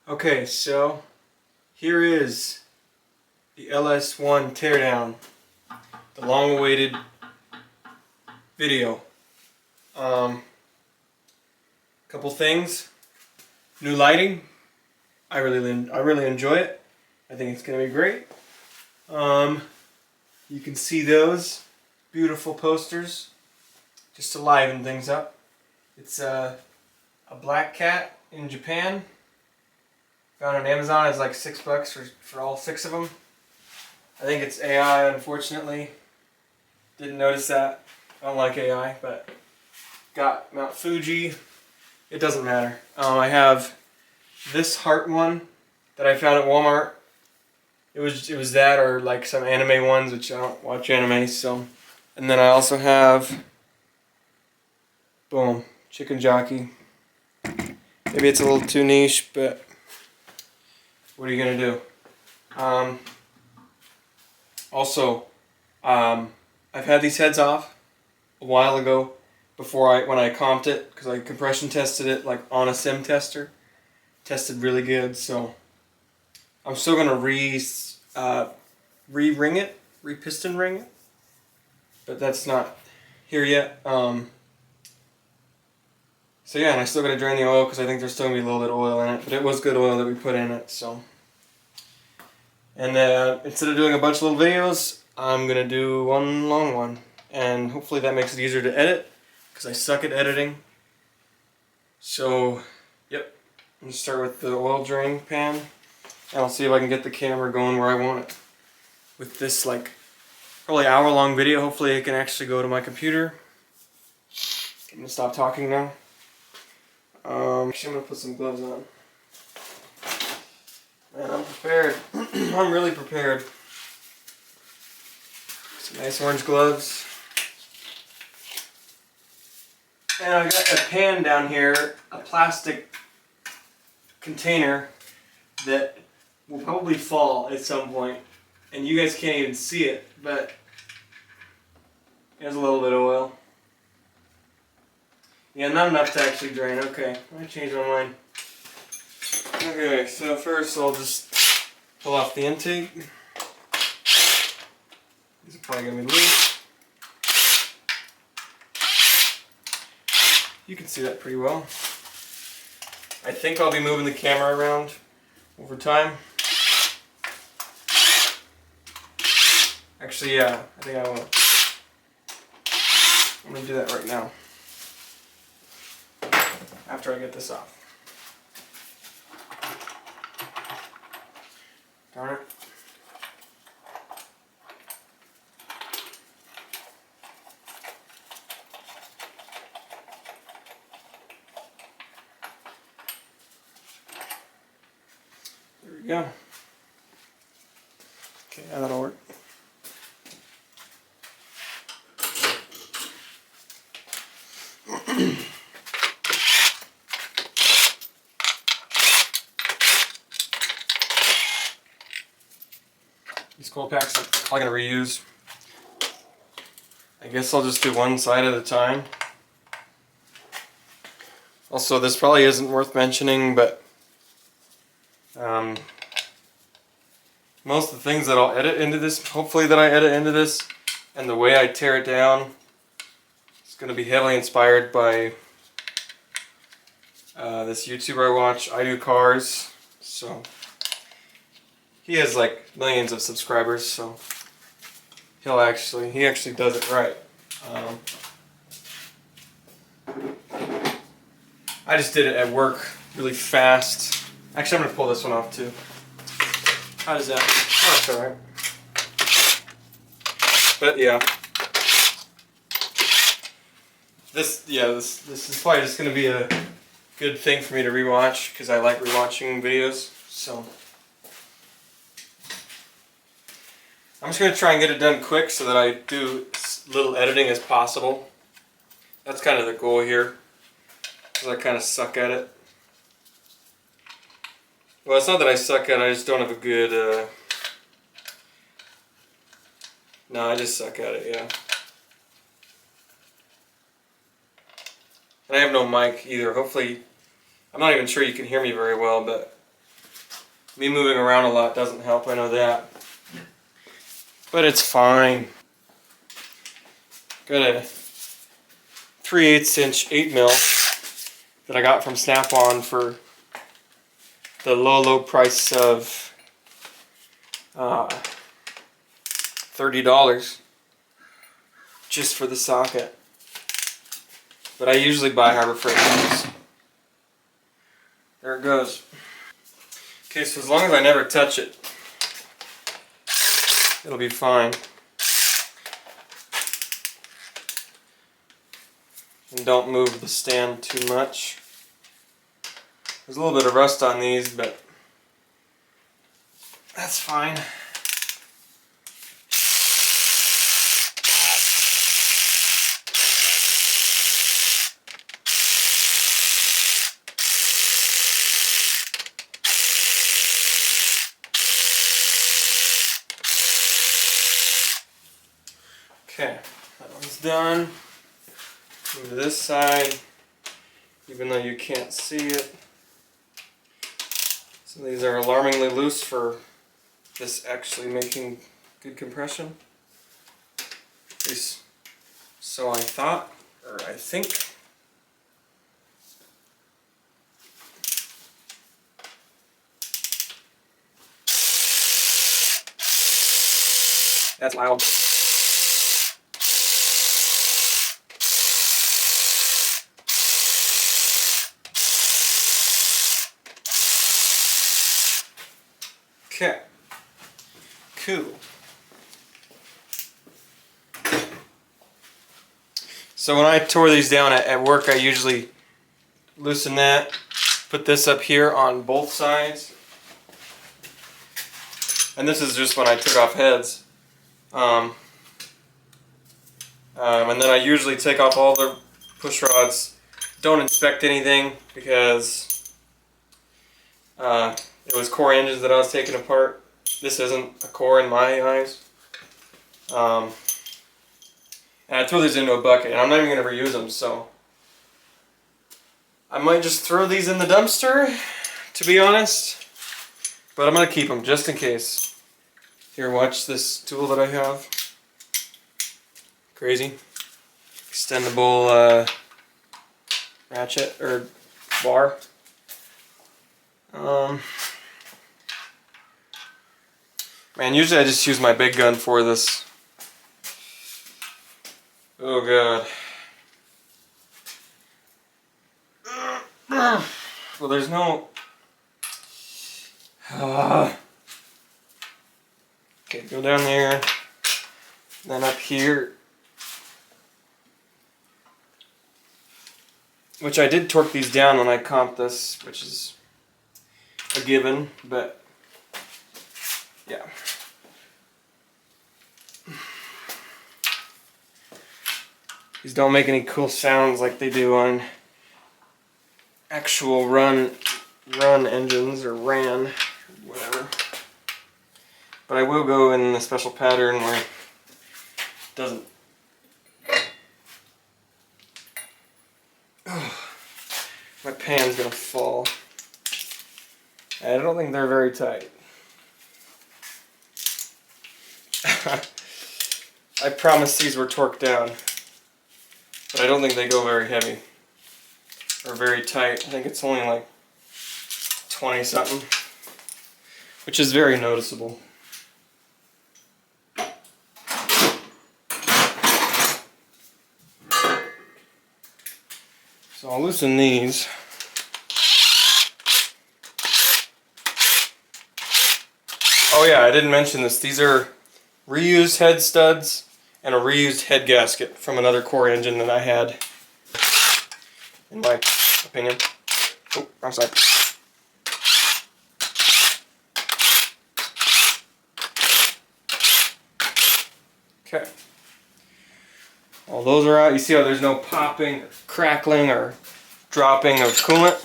Okay, so here is the LS1 teardown, the long-awaited video. Couple things. New lighting. I really enjoy it. I think it's gonna be great. You can see those beautiful posters just to liven things up. It's a black cat in Japan. Found on Amazon. It's like $6 for all 6 of them. I think it's AI, unfortunately. Didn't notice that. I don't like AI, but got Mount Fuji. It doesn't matter. I have this heart one that I found at Walmart. It was that or like some anime ones, which I don't watch anime, so. And then I also have, boom, chicken jockey. Maybe it's a little too niche, but what are you gonna do? Also, I've had these heads off a while ago when I comped it, because I compression tested it like on a sim tester. Tested really good, so I'm still gonna re-ring it, re-piston ring it, but that's not here yet. So yeah, and I still gotta drain the oil because I think there's still gonna be a little bit of oil in it, but it was good oil that we put in it, so. And instead of doing a bunch of little videos, I'm gonna do one long one, and hopefully that makes it easier to edit because I suck at editing. So, yep, I'm gonna start with the oil drain pan, and I'll see if I can get the camera going where I want it. With this like probably hour-long video, hopefully it can actually go to my computer. I'm gonna stop talking now. Actually, I'm gonna put some gloves on. Man, I'm prepared. I'm really prepared. Some nice orange gloves. And I got a pan down here, a plastic container that will probably fall at some point. And you guys can't even see it, but there's a little bit of oil. Yeah, not enough to actually drain. Okay, I changed my mind. Okay, so first I'll just pull off the intake. These are probably gonna be loose. You can see that pretty well. I think I'll be moving the camera around over time. Actually, yeah, I think I will. I'm gonna do that right now. After I get this off. Darn it. There we go. Okay, yeah, that'll work. These coil packs I'm probably going to reuse. I guess I'll just do one side at a time. Also, this probably isn't worth mentioning, but most of the things that I'll edit into this, hopefully that I edit into this, and the way I tear it down, it's going to be heavily inspired by this YouTuber I watch, I Do Cars. So he has like millions of subscribers, so he actually does it right. I just did it at work really fast. Actually, I'm gonna pull this one off too. How does that? Oh, that's alright. But yeah, this is probably just gonna be a good thing for me to rewatch because I like rewatching videos. So I'm just gonna try and get it done quick so that I do as little editing as possible. That's kind of the goal here, because I kind of suck at it. Well, it's not that I suck at it, I just don't have a good, no, I just suck at it, yeah. And I have no mic either. Hopefully, I'm not even sure you can hear me very well, but Me moving around a lot doesn't help, I know that. But it's fine. Got a 3/8 inch 8mm that I got from Snap-on for the low price of $30 just for the socket. But I usually buy Harbor Freight ones. There it goes. Okay, so as long as I never touch it, it'll be fine. And don't move the stand too much. There's a little bit of rust on these, but that's fine. Okay, that one's done. Move to this side, even though you can't see it. Some of these are alarmingly loose for this actually making good compression. At least so I thought, or I think. That's loud. Okay, cool. So when I tore these down at work, I usually loosen that, put this up here on both sides. And this is just when I took off heads. And then I usually take off all the push rods. Don't inspect anything because it was core engines that I was taking apart. This isn't a core in my eyes. And I threw these into a bucket, and I'm not even going to reuse them, so I might just throw these in the dumpster, to be honest. But I'm going to keep them just in case. Here, watch this tool that I have. Crazy. Extendable ratchet or bar. Man, usually I just use my big gun for this. Oh god. Well, there's no... Okay, go down there. Then up here. Which I did torque these down when I comped this, which is a given, but yeah. These don't make any cool sounds like they do on actual run engines or ran, whatever. But I will go in a special pattern where it doesn't. Oh, my pan's gonna fall. I don't think they're very tight. I promise these were torqued down, but I don't think they go very heavy or very tight. I think it's only like 20 something, which is very noticeable. So I'll loosen these. Oh yeah, I didn't mention this. These are reused head studs and a reused head gasket from another core engine that I had, in my opinion. Oh, wrong side. Okay. All those are out. You see how there's no popping, crackling, or dropping of coolant?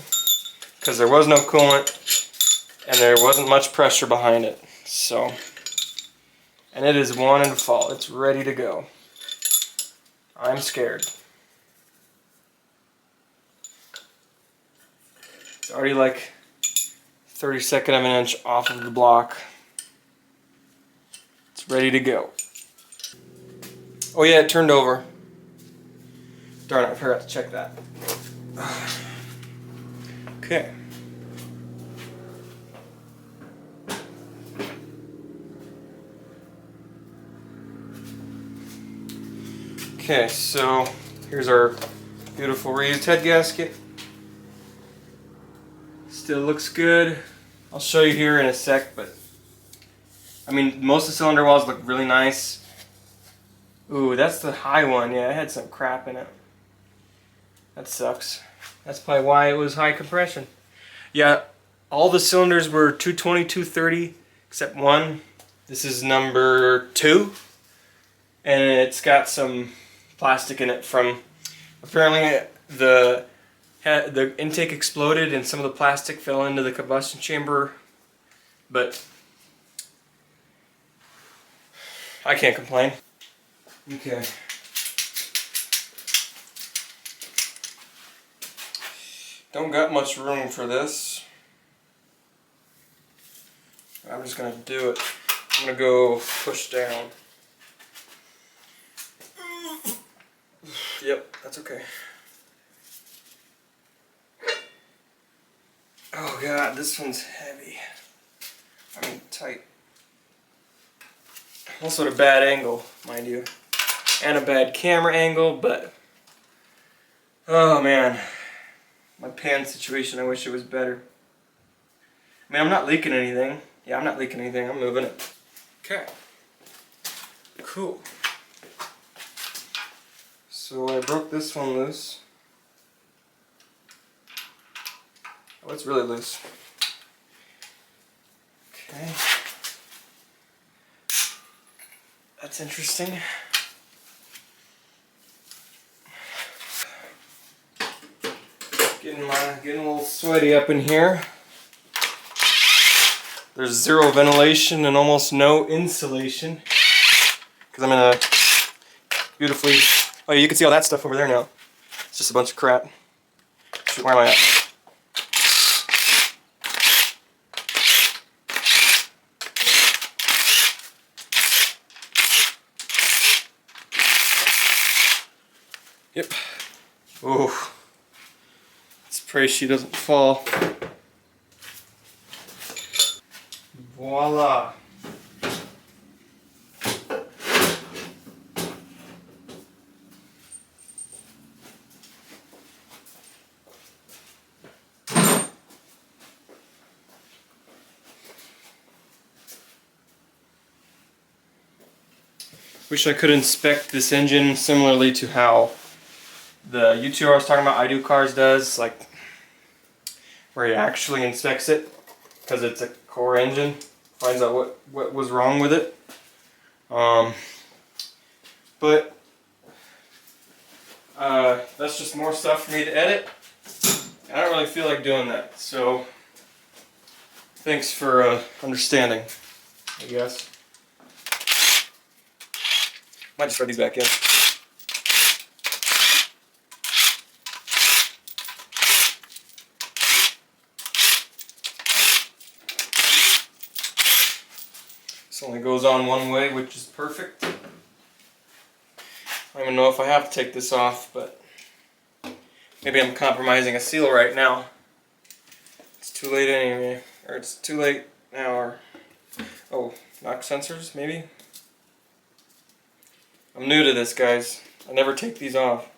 Because there was no coolant and there wasn't much pressure behind it. So, and it is wanting to fall. It's ready to go. I'm scared. It's already like 1/32 of an inch off of the block. It's ready to go. Oh yeah, it turned over. Darn it, I forgot to check that. Okay. Okay, so here's our beautiful reused head gasket. Still looks good. I'll show you here in a sec, but I mean, most of the cylinder walls look really nice. Ooh, that's the high one. Yeah, it had some crap in it. That sucks. That's probably why it was high compression. Yeah, all the cylinders were 220, 230, except one. This is number 2, and it's got some plastic in it from, apparently the intake exploded and some of the plastic fell into the combustion chamber, but I can't complain. Okay. Don't got much room for this. I'm just gonna do it. I'm gonna go push down. Yep, that's okay. Oh god, this one's heavy. I mean, tight. Also at a bad angle, mind you. And a bad camera angle, but oh man. My pan situation, I wish it was better. I mean, I'm not leaking anything. Yeah, I'm not leaking anything. I'm moving it. Okay. Cool. So I broke this one loose. Oh, it's really loose. Okay. That's interesting. Getting a little sweaty up in here. There's zero ventilation and almost no insulation because I'm in a beautifully. Oh, you can see all that stuff over there now. It's just a bunch of crap. Where am I at? Yep. Oh. Let's pray she doesn't fall. Voila. Wish I could inspect this engine similarly to how the YouTuber I was talking about, I Do Cars, does, like where he actually inspects it because it's a core engine, finds out what was wrong with it. But that's just more stuff for me to edit. I don't really feel like doing that, so thanks for understanding, I guess. Might just throw these back in. This only goes on one way, which is perfect. I don't even know if I have to take this off, but maybe I'm compromising a seal right now. It's too late anyway, or it's too late now, or oh, knock sensors maybe? I'm new to this, guys. I never take these off.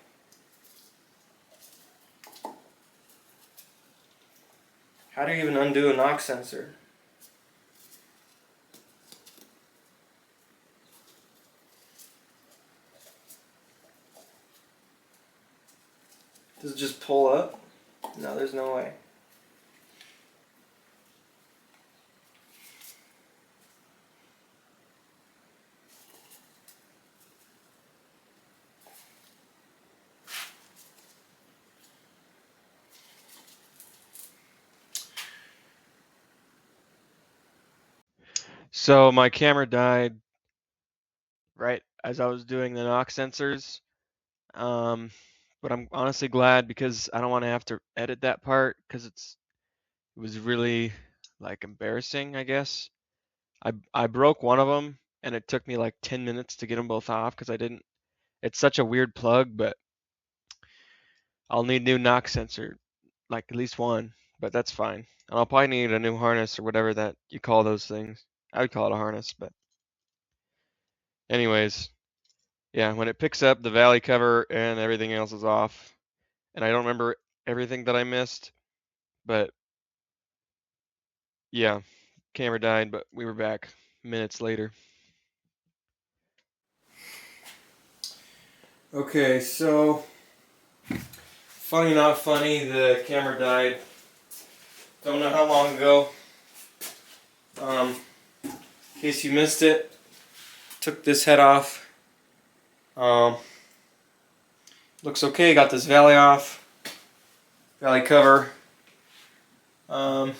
How do you even undo a knock sensor? Does it just pull up? No, there's no way. So my camera died right as I was doing the knock sensors. But I'm honestly glad because I don't want to have to edit that part because it was really like embarrassing, I guess. I broke one of them, and it took me like 10 minutes to get them both off because I didn't. It's such a weird plug, but I'll need new knock sensor, like at least one, but that's fine. And I'll probably need a new harness or whatever that you call those things. I would call it a harness, but anyways, yeah, when it picks up, the valley cover and everything else is off. And I don't remember everything that I missed, but yeah, camera died, but we were back minutes later. Okay, so funny not funny, the camera died. Don't know how long ago. In case you missed it, took this head off. Looks okay. Got this valley off, valley cover. Cam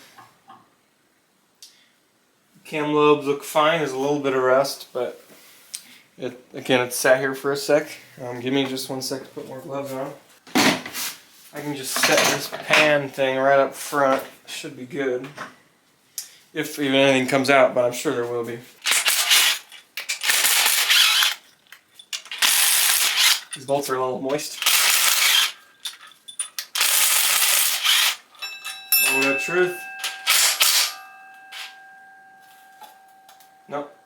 lobes look fine. There's a little bit of rust, but it sat here for a sec. Give me just 1 sec to put more gloves on. I can just set this pan thing right up front. Should be good. If even anything comes out, but I'm sure there will be. These bolts are a little moist. Moment of truth. Nope.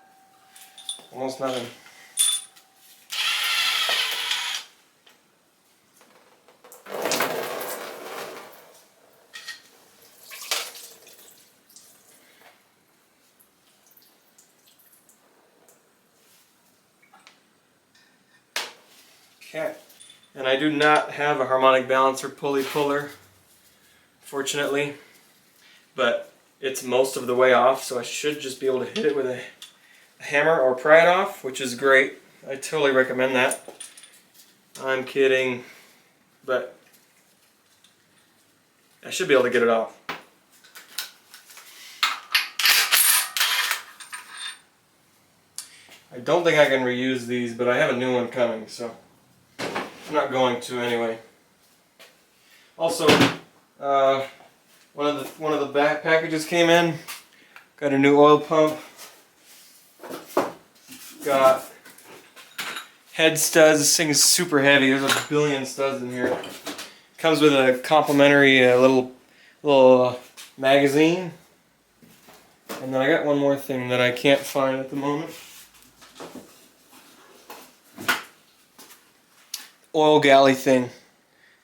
Almost nothing. Okay. And I do not have a harmonic balancer pulley puller, fortunately, but it's most of the way off, so I should just be able to hit it with a hammer or pry it off, which is great. I totally recommend that. I'm kidding, but I should be able to get it off. I don't think I can reuse these, but I have a new one coming, so I'm not going to anyway. Also, one of the back packages came in. Got a new oil pump. Got head studs. This thing is super heavy. There's a billion studs in here. Comes with a complimentary little magazine. And then I got one more thing that I can't find at the moment. Oil galley thing.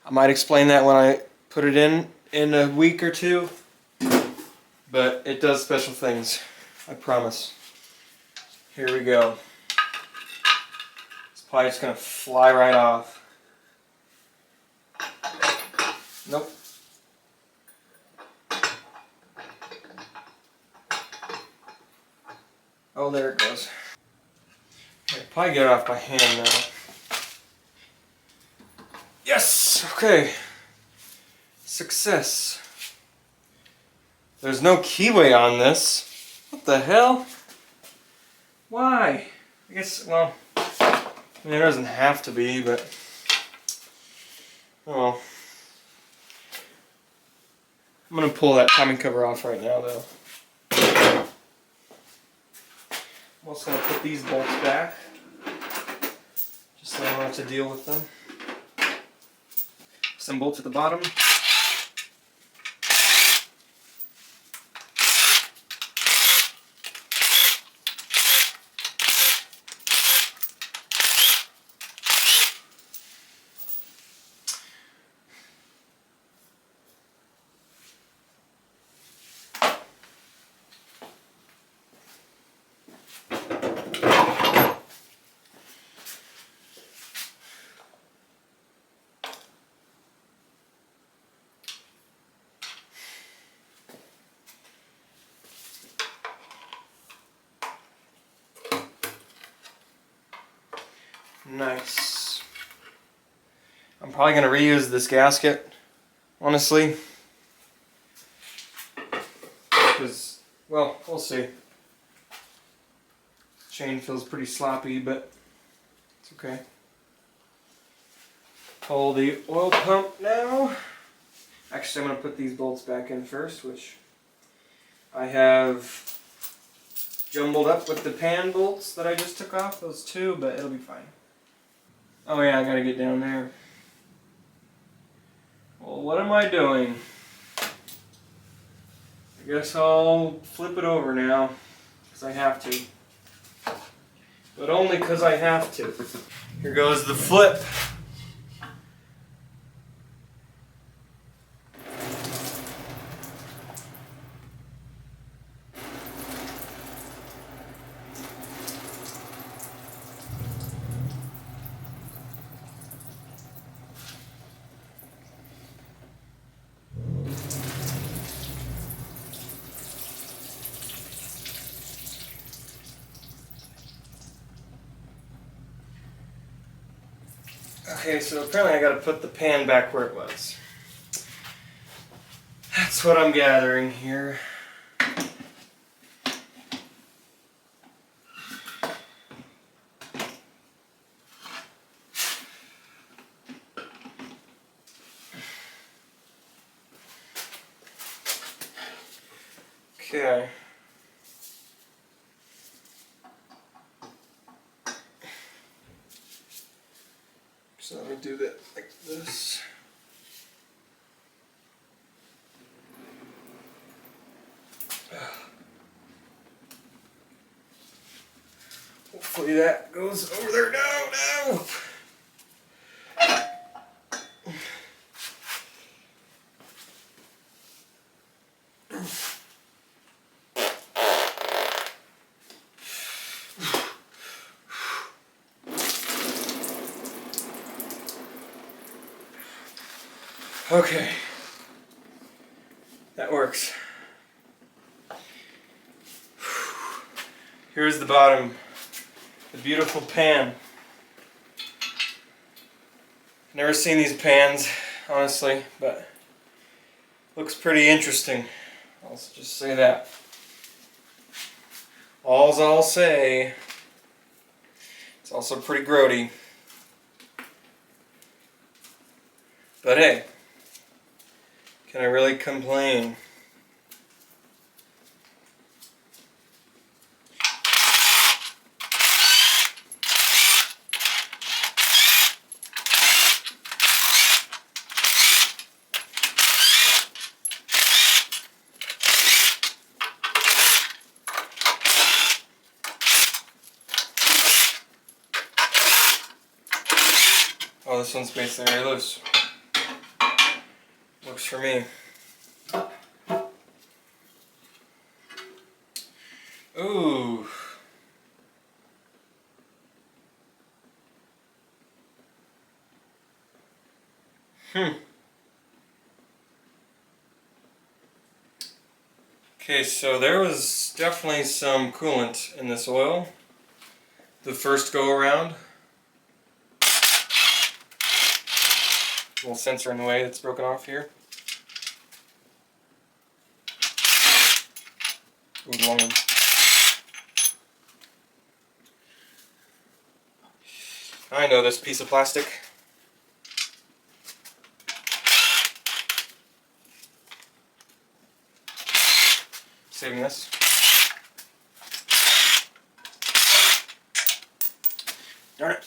I might explain that when I put it in a week or two. But it does special things. I promise. Here we go. It's probably just gonna fly right off. Nope. Oh, there it goes. I can probably get it off by hand now. Yes! Okay. Success. There's no keyway on this. What the hell? Why? I guess, well, I mean, it doesn't have to be, but oh well. I'm gonna pull that timing cover off right now, though. I'm also gonna put these bolts back, just so I don't have to deal with them. Some bolts at the bottom. Nice. I'm probably going to reuse this gasket, honestly. Because, well, we'll see. Chain feels pretty sloppy, but it's okay. Pull the oil pump now. Actually, I'm going to put these bolts back in first, which I have jumbled up with the pan bolts that I just took off, those two, but it'll be fine. Oh yeah, I gotta get down there. Well, what am I doing? I guess I'll flip it over now, because I have to. But only because I have to. Here goes the flip. Okay, so apparently I gotta put the pan back where it was. That's what I'm gathering here. Okay. So let me do that like this. Hopefully that goes over there. No. Okay. That works. Here's the bottom. The beautiful pan. Never seen these pans, honestly, but looks pretty interesting. I'll just say that. All's I'll say. It's also pretty grody. But hey, can I really complain? Oh, this one's basically very loose. Works for me. Ooh. Okay, so there was definitely some coolant in this oil the first go around. Little sensor in the way that's broken off here. Ooh, long one. I know this piece of plastic. Saving this. Darn it.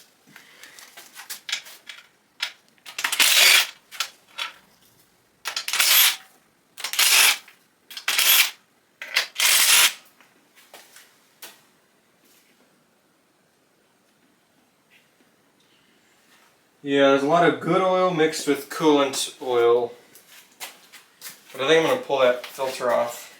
Yeah, there's a lot of good oil mixed with coolant oil. But I think I'm going to pull that filter off.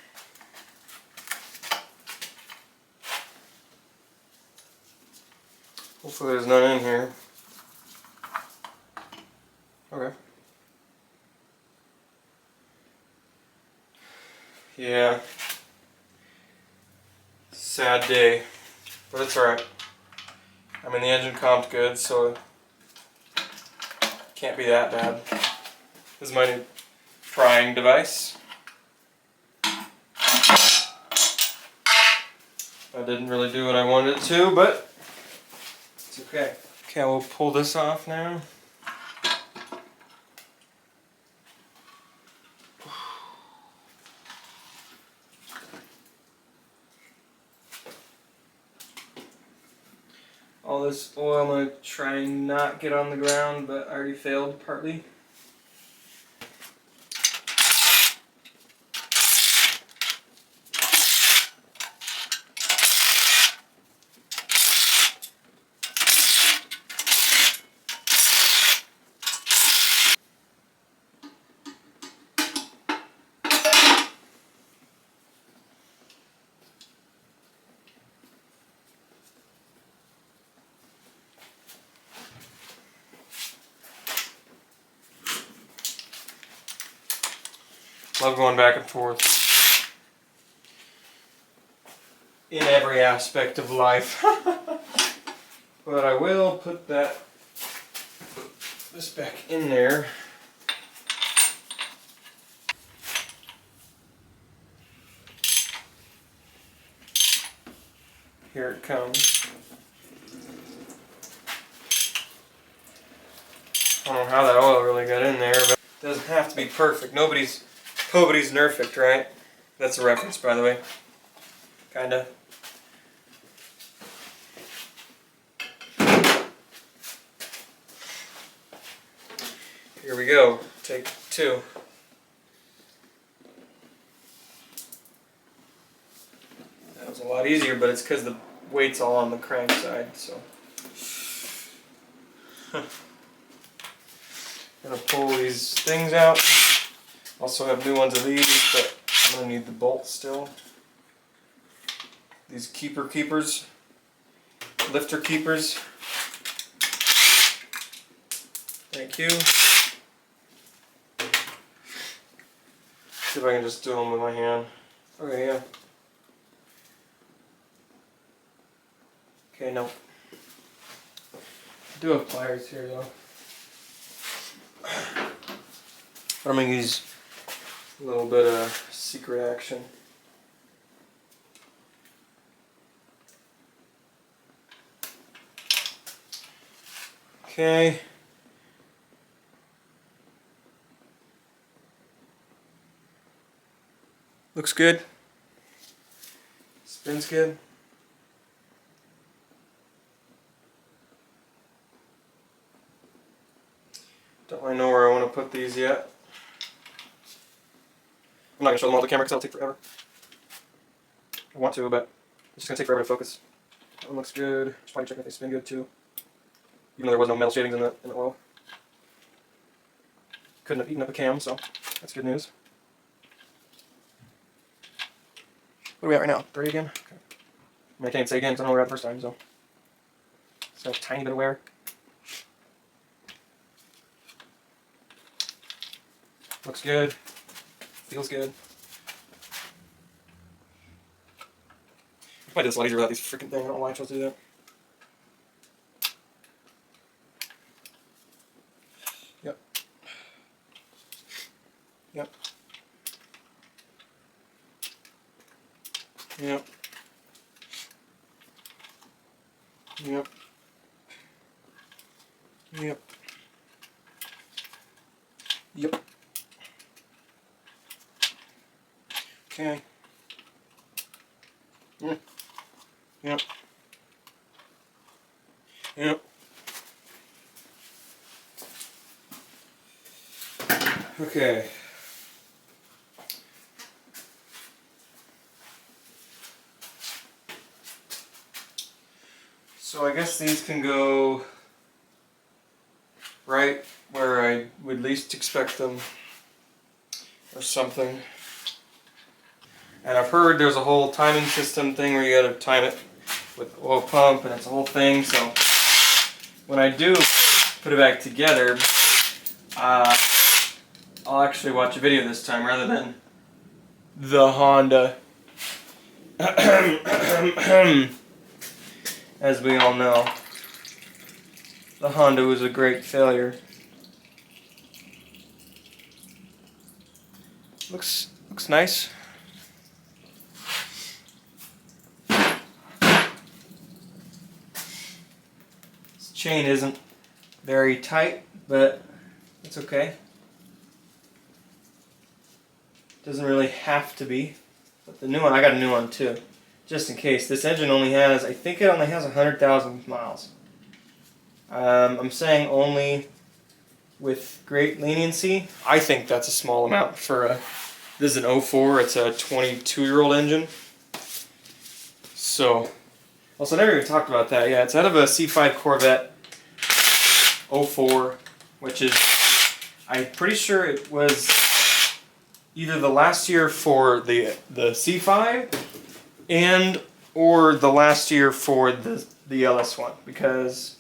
Hopefully there's none in here. Okay. Yeah. Sad day. But it's alright. I mean, the engine comped good, so can't be that bad. This is my new prying device. I didn't really do what I wanted it to, but it's okay. Okay, we'll pull this off now. all this oil. I'm going to try and not get on the ground, but I already failed partly. Love going back and forth in every aspect of life. But I will put this back in there. Here it comes. I don't know how that oil really got in there, but it doesn't have to be perfect. Nobody's nerfect, right? That's a reference, by the way. Kinda. Here we go. Take 2. That was a lot easier, but it's because the weight's all on the crank side, so. Gonna pull these things out. Also have new ones of these, but I'm gonna need the bolts still. These keepers, lifter keepers. Thank you. See if I can just do them with my hand. Okay, yeah. Okay, no. I do have pliers here though. But I'm gonna use a little bit of secret action. Okay. Looks good. Spins good. Don't really know where I want to put these yet. I'm not going to show them all the camera because it'll take forever. I want to, but it's just going to take forever to focus. That one looks good. Should probably check if they spin good too. Even though there was no metal shavings in the oil. Couldn't have eaten up a cam, so that's good news. What are we at right now? 30 again? Okay. I can't even say again because I know we were at the first time, so. Just a tiny bit of wear. Looks good. Feels good. I probably did this a lot easier without these freaking things. I don't know why I chose to do that. Yep. Yep. Yep. Yep. Yep. Yep. Okay. Yep. Yep. Yep. Okay. So I guess these can go right where I would least expect them or something. And I've heard there's a whole timing system thing where you gotta time it with the oil pump and it's a whole thing. So when I do put it back together, I'll actually watch a video this time rather than the Honda. As we all know, the Honda was a great failure. Looks nice. This chain isn't very tight, but it's okay. Doesn't really have to be. But the new one, I got a new one too. Just in case. This engine only has, I think it only has 100,000 miles. I'm saying only with great leniency. I think that's a small amount for a. This is an 04. It's a 22-year-old engine. So, also I never even talked about that. Yeah, it's out of a C5 Corvette 04, which is, I'm pretty sure it was either the last year for the C5 and or the last year for the LS1, because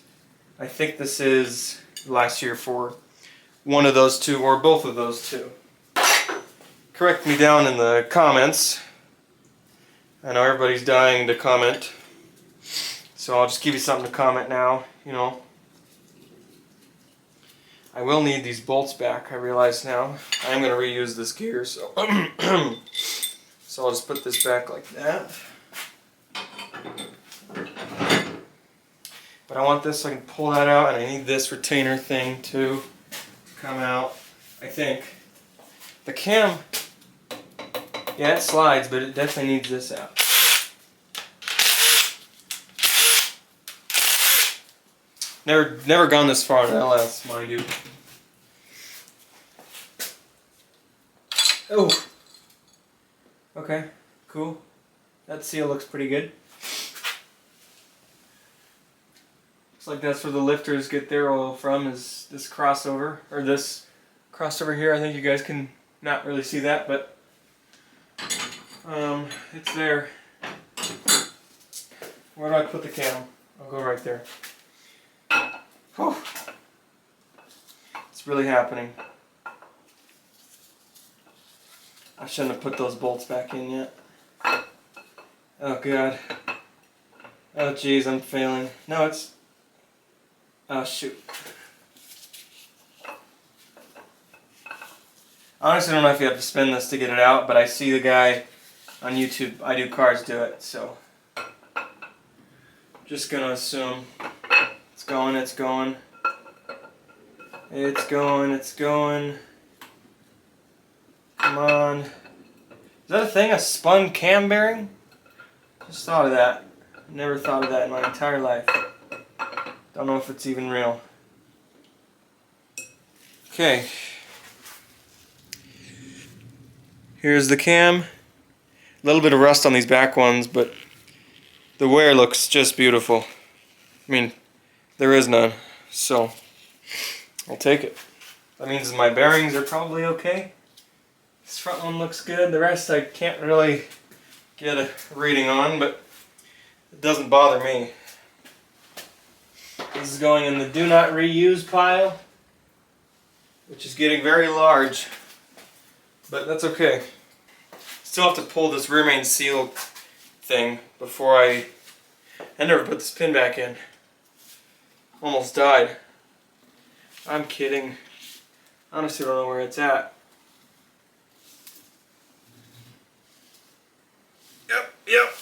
I think this is last year for one of those two or both of those two. Correct me down in the comments. I know everybody's dying to comment, so I'll just give you something to comment now. You know, I will need these bolts back, I realize now. I am going to reuse this gear, so so I'll just put this back like that. But I want this so I can pull that out, and I need this retainer thing to come out, I think. The cam, yeah, it slides, but it definitely needs this out. Never gone this far in LS, mind you. Oh! Okay, cool. That seal looks pretty good. Looks like that's where the lifters get their oil from, is this crossover, or this crossover here. I think you guys can not really see that, but it's there. Where do I put the cam? I'll go right there. Whew. It's really happening. I shouldn't have put those bolts back in yet. Oh god. Oh geez, I'm failing. No, it's... Oh shoot. I honestly don't know if you have to spin this to get it out, but I see the guy on YouTube, I Do Cars, do it, so... Just gonna assume. It's going, it's going. It's going, it's going. Come on. Is that a thing? A spun cam bearing? Just thought of that. Never thought of that in my entire life. Don't know if it's even real. Okay. Here's the cam. A little bit of rust on these back ones, but the wear looks just beautiful. I mean, there is none, so I'll take it. That means my bearings are probably okay. This front one looks good. The rest I can't really get a reading on, but it doesn't bother me. This is going in the do not reuse pile, which is getting very large, but that's okay. Still have to pull this rear main seal thing before I never put this pin back in. Almost died. I'm kidding. Honestly, don't know where it's at. Yep.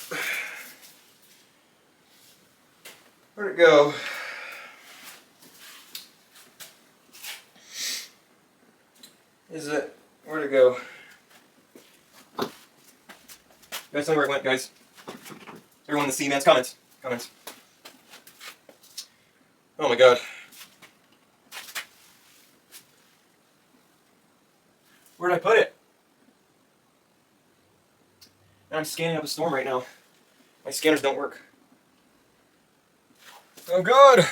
Where'd it go? Where'd it go? You guys tell me where it went, guys. Everyone in the C-Man's comments. Oh my god. Where'd I put it? I'm scanning up a storm right now. My scanners don't work. Oh god!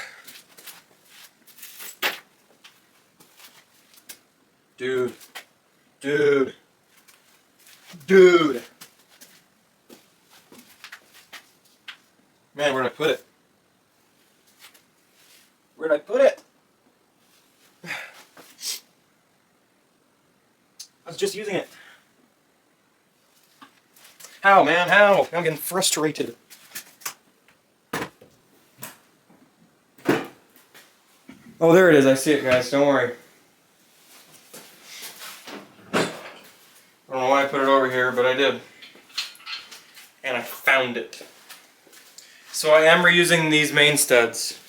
Dude. Man, where'd I put it? I was just using it. How, man? How? I'm getting frustrated. Oh, there it is. I see it, guys. Don't worry. I don't know why I put it over here, but I did. And I found it. So I am reusing these main studs.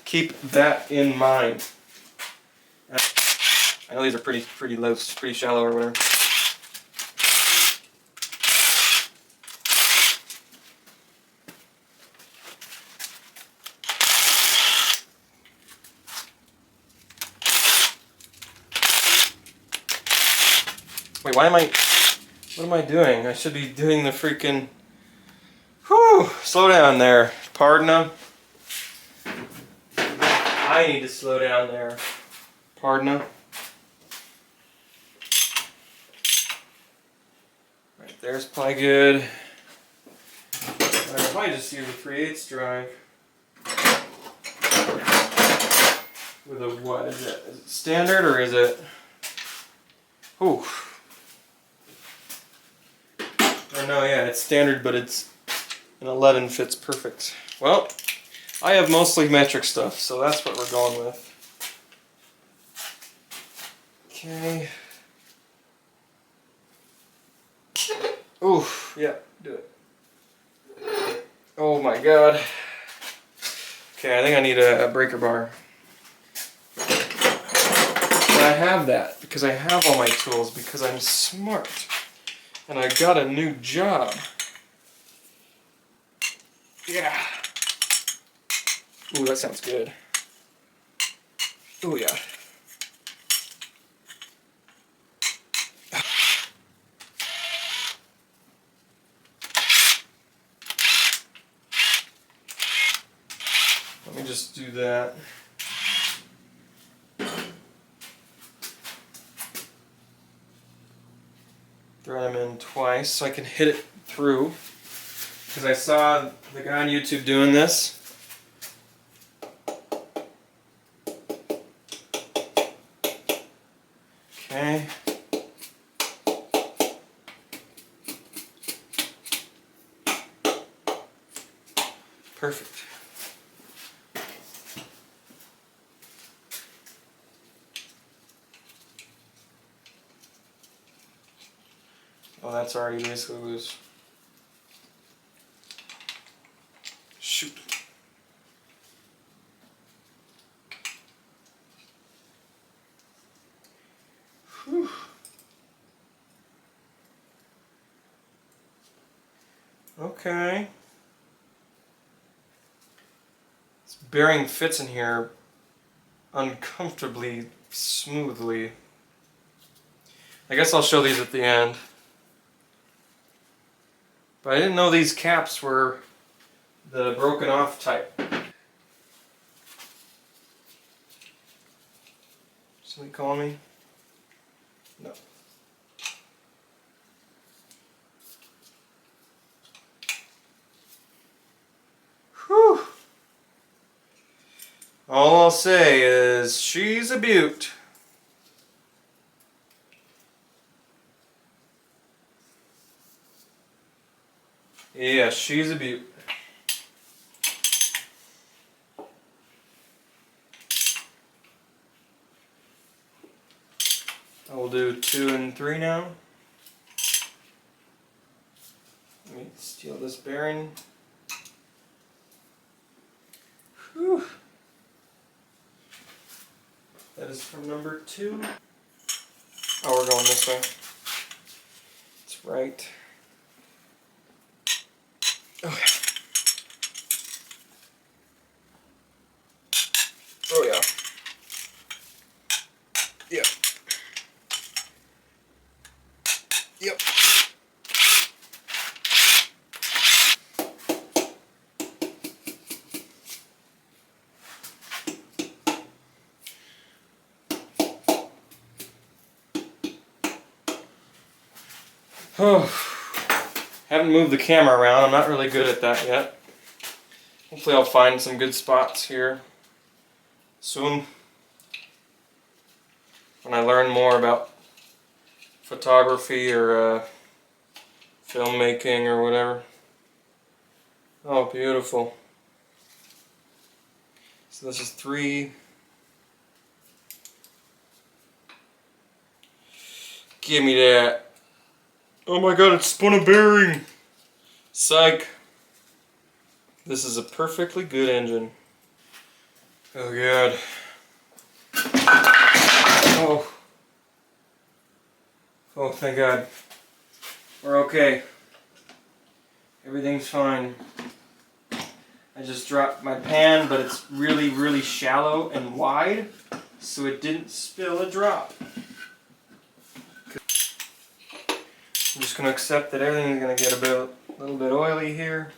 Keep that in mind. I know these are pretty low, pretty shallow or whatever. Wait, what am I doing? I should be doing the freaking, whew, slow down there. Pardon. I need to slow down there. Pardon. Right there's probably good. I might just use a 3/8 drive. With a what is it? Is it standard or is it? Ooh. Or no, yeah, it's standard, but it's an 11 fits perfect. Well, I have mostly metric stuff, so that's what we're going with. Okay. Ooh, yeah, do it. Oh my god. Okay, I think I need a breaker bar. But I have that because I have all my tools because I'm smart. And I got a new job. Yeah. Ooh, that sounds good. Ooh, yeah. Let me just do that. Throw them in twice so I can hit it through. Because I saw the guy on YouTube doing this. Okay. Perfect. Oh, that's already basically loose. Shoot. Whew. Okay. This bearing fits in here uncomfortably smoothly. I guess I'll show these at the end. But I didn't know these caps were the broken off type. Somebody calling me? No. Whew. All I'll say is she's a beaut. Yeah, she's a beaut. I will do 2 and 3 now. Let me steal this bearing. Whew. That is from number 2. Oh, we're going this way. That's right. Okay. Oh yeah. Yep. Yep. Oh, haven't moved the camera around. I'm not really good at that yet. Hopefully I'll find some good spots here soon when I learn more about photography or filmmaking or whatever. Oh, beautiful. So this is 3. Give me that. Oh my god, it spun a bearing. Psych. This is a perfectly good engine. Oh god. Oh. Oh, thank god. We're okay. Everything's fine. I just dropped my pan, but it's really, really shallow and wide, so it didn't spill a drop. I'm just going to accept that everything's going to get a little bit oily here.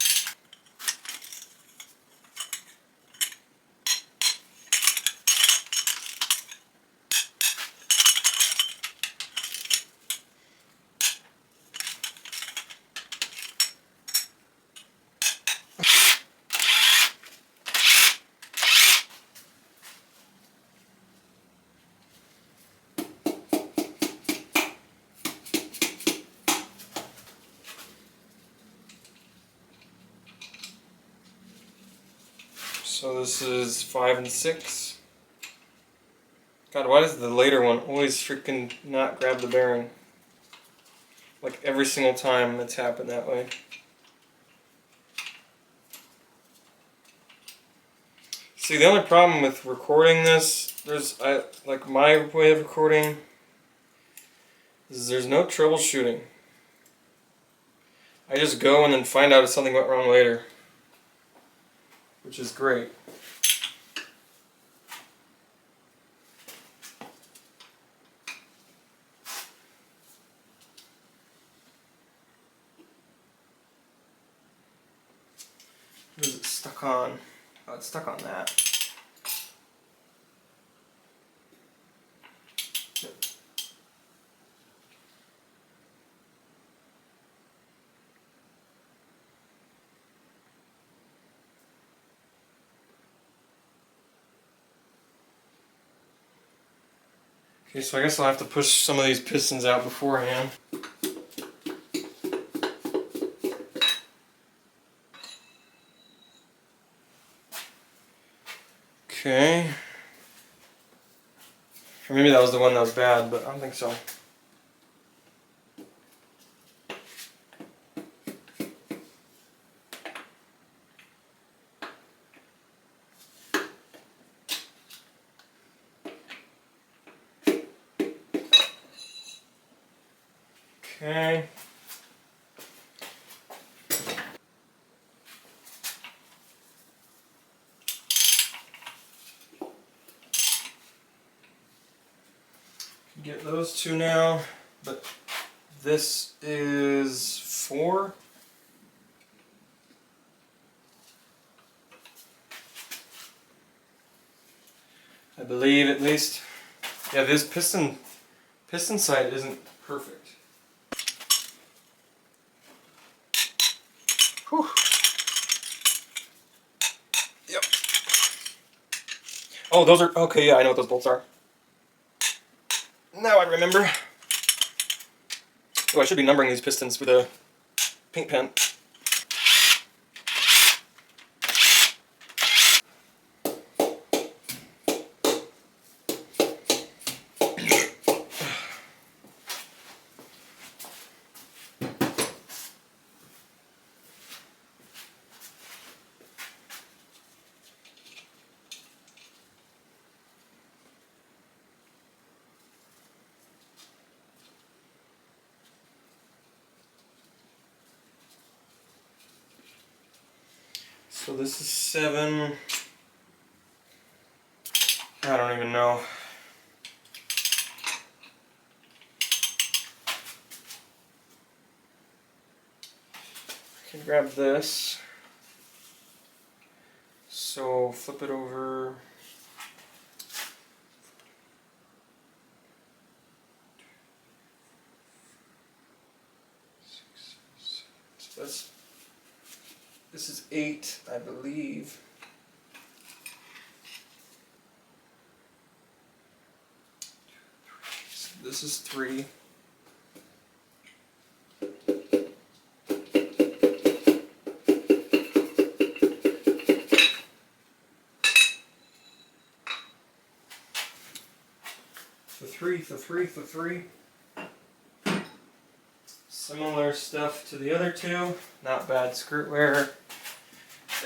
So this is 5 and 6. God, why does the later one always freaking not grab the bearing? Like every single time it's happened that way. See, the only problem with recording this, like my way of recording, is there's no troubleshooting. I just go and then find out if something went wrong later, which is great. What is it stuck on? Oh, it's stuck on that. Okay, so I guess I'll have to push some of these pistons out beforehand. Okay. Or maybe that was the one that was bad, but I don't think so. Okay. Get those two now, but this is 4. I believe, at least. Yeah, this piston side isn't perfect. Whew. Yep. Oh, those are okay. Yeah, I know what those bolts are. Now I remember. Oh, I should be numbering these pistons with a paint pen. So this is 7. I don't even know. I can grab this. So flip it over. So this is 8, I believe. So this is 3. The 3. Similar stuff to the other two. Not bad skirt wear,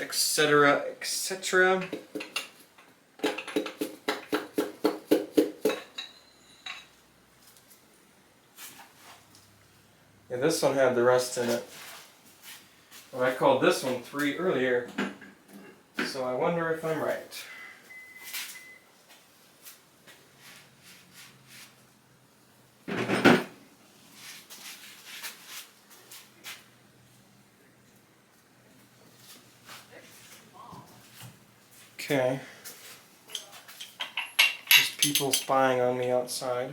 etc., etc. Yeah, this one had the rust in it. Well, I called this one 3 earlier, so I wonder if I'm right. Okay. There's people spying on me outside.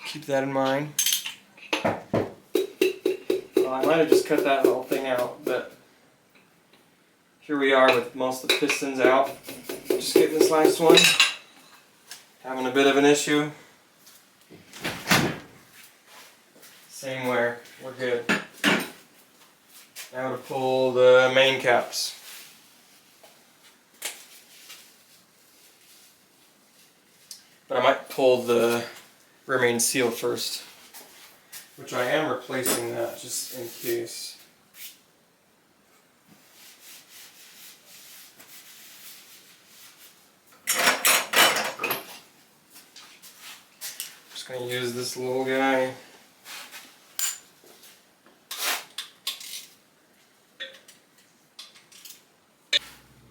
Keep that in mind. Well, I might have just cut that whole thing out, but here we are with most of the pistons out. Just getting this last one. Having a bit of an issue. Same wear. We're good. Now to pull the main caps. But I might pull the rear main seal first, which I am replacing that just in case. Just going to use this little guy.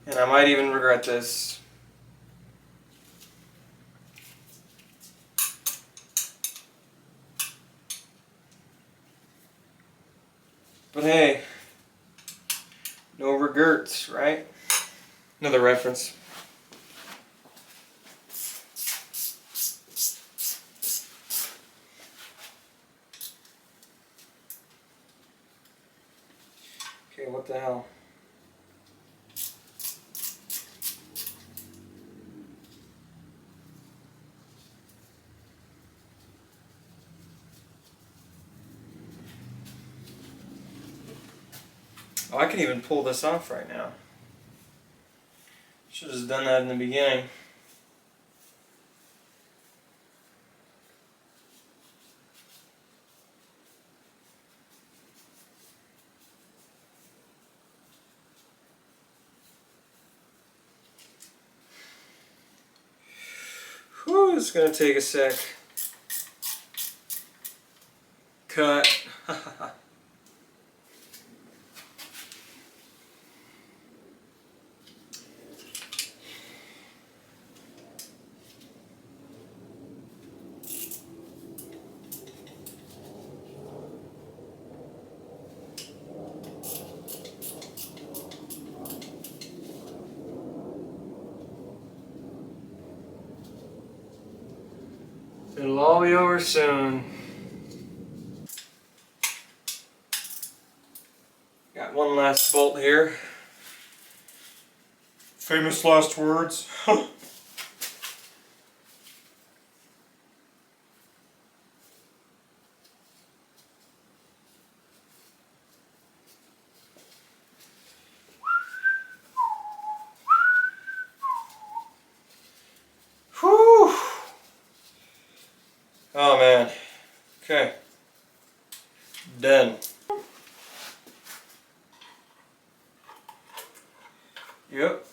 And I might even regret this. But hey, no regrets, right? Another reference. Okay, what the hell? Oh, I can even pull this off right now. Should have just done that in the beginning. Whew, it's gonna take a sec. Cut. It'll all be over soon. Got one last bolt here. Famous last words. Whew. Oh man. Okay. Done. Yep.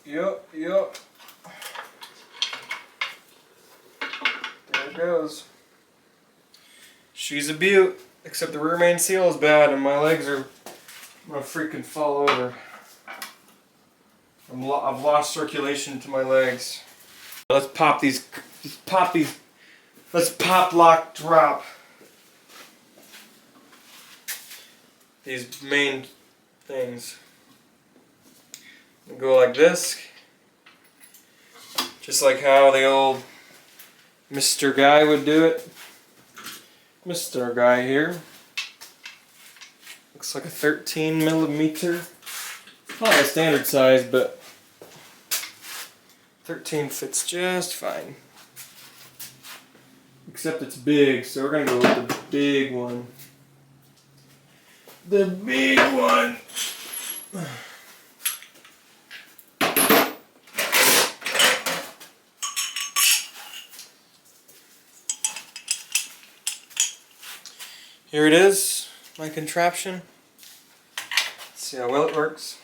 There it goes. She's a beaut, except the rear main seal is bad and my legs are gonna freaking fall over. I've lost circulation to my legs. Let's pop these. Let's pop, lock, drop these main things. Go like this, just like how the old Mr. Guy would do it. Mr. Guy here. Looks like a 13 millimeter. Not a standard size, but 13 fits just fine. Except it's big, so we're gonna go with the big one. The big one! Here it is, my contraption. Let's see how well it works.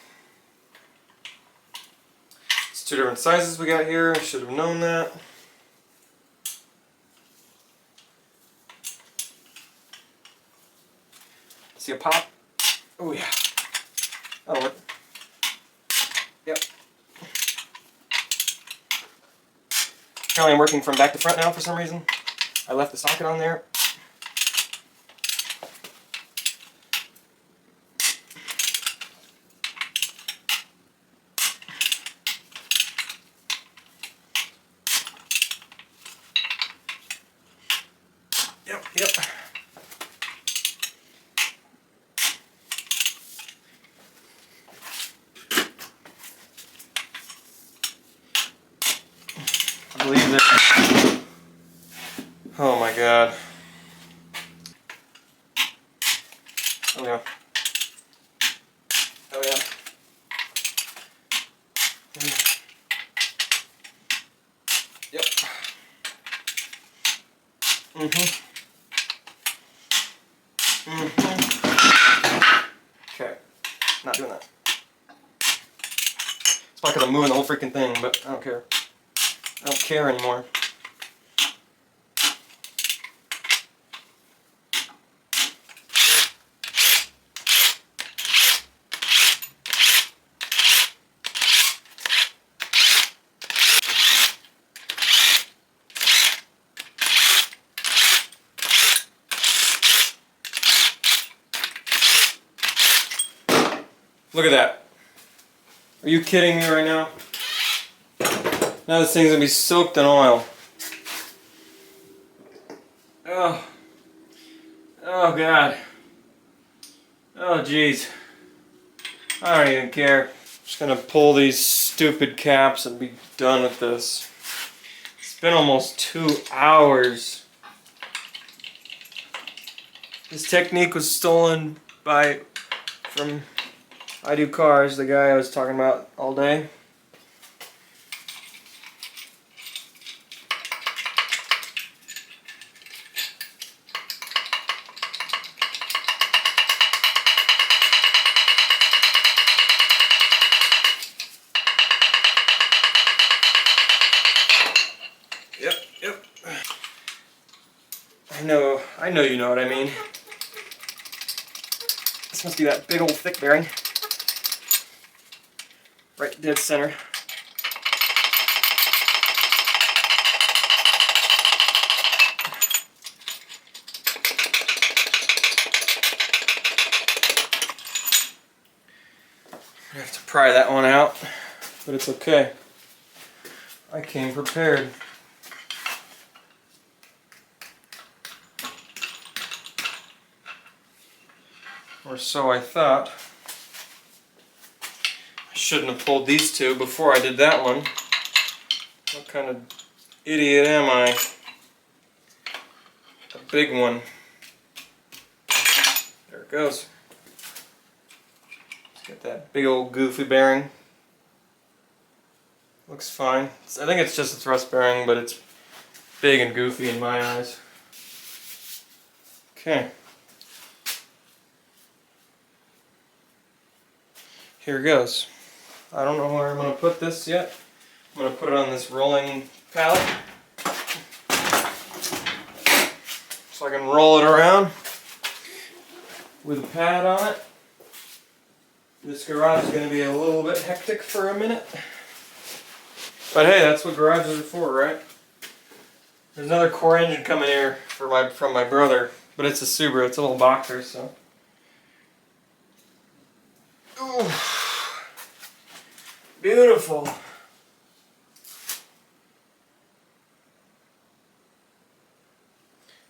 It's two different sizes we got here. I should have known that. See a pop? Oh yeah. That'll work. Yep. Apparently I'm working from back to front now for some reason. I left the socket on there. is it? Oh my god. Oh yeah. Oh yeah. Yep. Okay. Not doing that. It's probably because I'm moving the whole freaking thing, but I don't care. I don't care anymore. Look at that. Are you kidding me right now? Now this thing's gonna be soaked in oil. Oh. Oh god. Oh jeez. I don't even care. Just gonna pull these stupid caps and be done with this. It's been almost 2 hours. This technique was stolen from I Do Cars, the guy I was talking about all day. Yep. I know you know what I mean. This must be that big old thick bearing. Right dead center. I have to pry that one out, but it's okay. I came prepared. Or so I thought. I shouldn't have pulled these two before I did that one. What kind of idiot am I? A big one. There it goes. Let's get that big old goofy bearing. Looks fine. I think it's just a thrust bearing, but it's big and goofy in my eyes. Okay. Here goes. I don't know where I'm going to put this yet. I'm going to put it on this rolling pallet so I can roll it around with a pad on it. This garage is going to be a little bit hectic for a minute. But hey, that's what garages are for, right? There's another core engine coming here from my brother, but it's a Subaru. It's a little boxer, so. Ooh. Beautiful.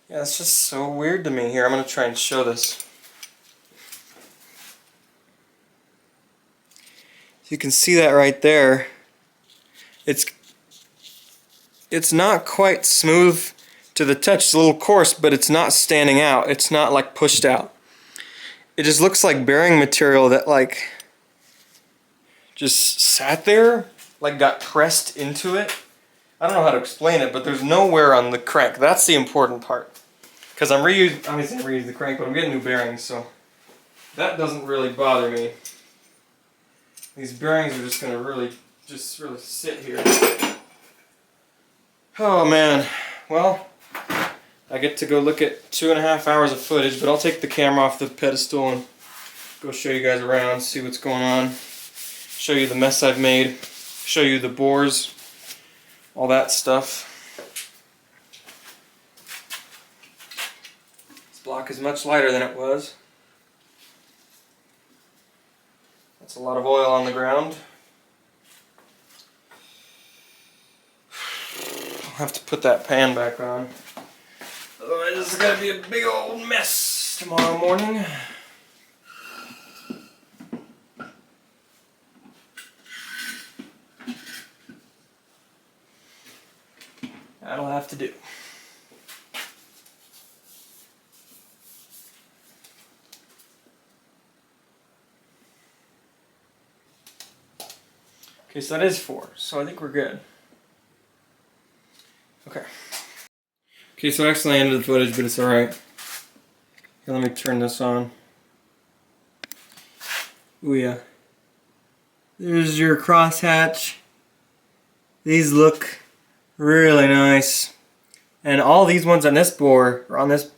Yeah, it's just so weird to me. Here, I'm going to try and show this. You can see that right there. It's not quite smooth to the touch. It's a little coarse, but it's not standing out. It's not like pushed out. It just looks like bearing material that like just sat there, like got pressed into it. I don't know how to explain it, but there's no wear on the crank. That's the important part. Because obviously I reused the crank, but I'm getting new bearings, so that doesn't really bother me. These bearings are just gonna really sit here. Oh man, well, I get to go look at 2.5 hours of footage, but I'll take the camera off the pedestal and go show you guys around, see what's going on, show you the mess I've made, show you the bores, all that stuff. This block is much lighter than it was. That's a lot of oil on the ground. I'll have to put that pan back on. Otherwise this is going to be a big old mess tomorrow morning. Okay, so that is 4. So I think we're good. Okay. Okay, so I accidentally ended the footage, but it's alright. Here, let me turn this on. Oh yeah. There's your crosshatch. These look really nice. And all these ones on this bore, or on this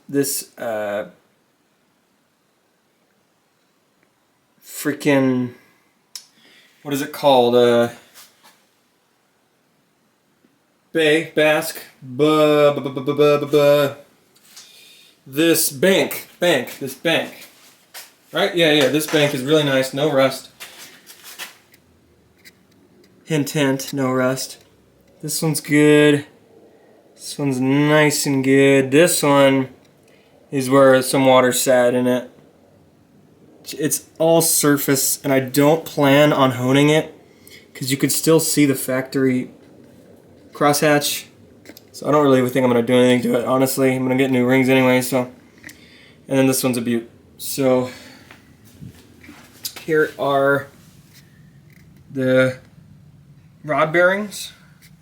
freaking, what is it called? Basque. This bank. Right? Yeah, this bank is really nice, no rust. Hint, hint, no rust. This one's good. This one's nice and good. This one is where some water sat in it. It's all surface, and I don't plan on honing it because you could still see the factory crosshatch. So I don't really think I'm going to do anything to it, honestly. I'm going to get new rings anyway, so. And then this one's a beaut. So here are the rod bearings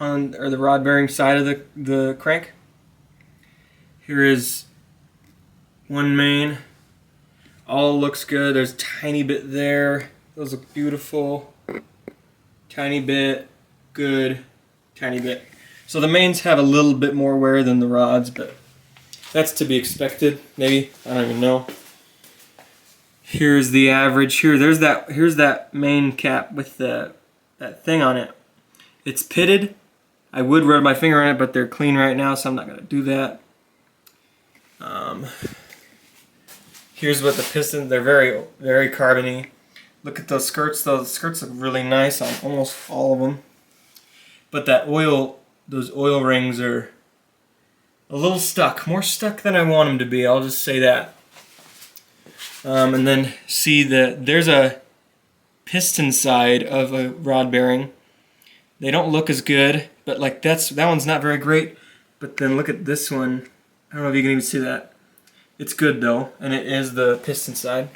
or the rod bearing side of the crank. Here is one main. All looks good. There's a tiny bit there. Those look beautiful. Tiny bit, good, tiny bit. So the mains have a little bit more wear than the rods, but that's to be expected. Maybe, I don't even know. Here's the average. Here's that main cap with that thing on it. It's pitted. I would rub my finger on it, but they're clean right now, so I'm not gonna do that. Here's what the pistons. They're very, very carbony. Look at those skirts. Those skirts look really nice on almost all of them. But those oil rings are a little stuck. More stuck than I want them to be. I'll just say that. And then see that there's a piston side of a rod bearing. They don't look as good, but like that one's not very great. But then look at this one. I don't know if you can even see that. It's good though, and it is the piston side.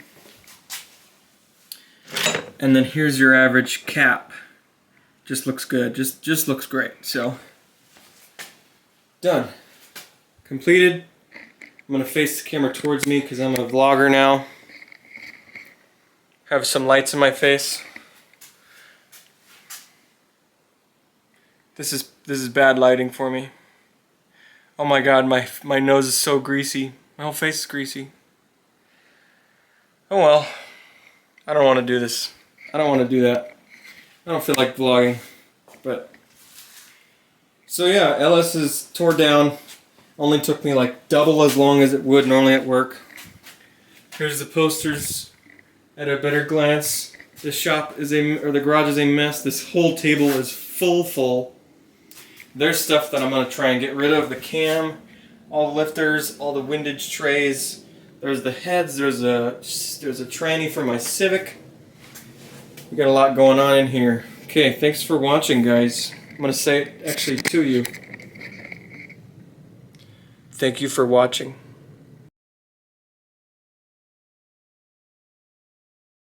And then here's your average cap. Just looks good. Just looks great. So done. Completed. I'm gonna face the camera towards me because I'm a vlogger now. Have some lights in my face. This is bad lighting for me. Oh my god, my nose is so greasy. My whole face is greasy. Oh well. I don't want to do this. I don't want to do that. I don't feel like vlogging. But so yeah, LS is tore down. Only took me like double as long as it would normally at work. Here's the posters at a better glance. The the garage is a mess. This whole table is full. There's stuff that I'm gonna try and get rid of. The cam, all the lifters, all the windage trays. There's the heads. There's a tranny for my Civic. We got a lot going on in here. Okay, thanks for watching, guys. I'm gonna say it actually to you. Thank you for watching.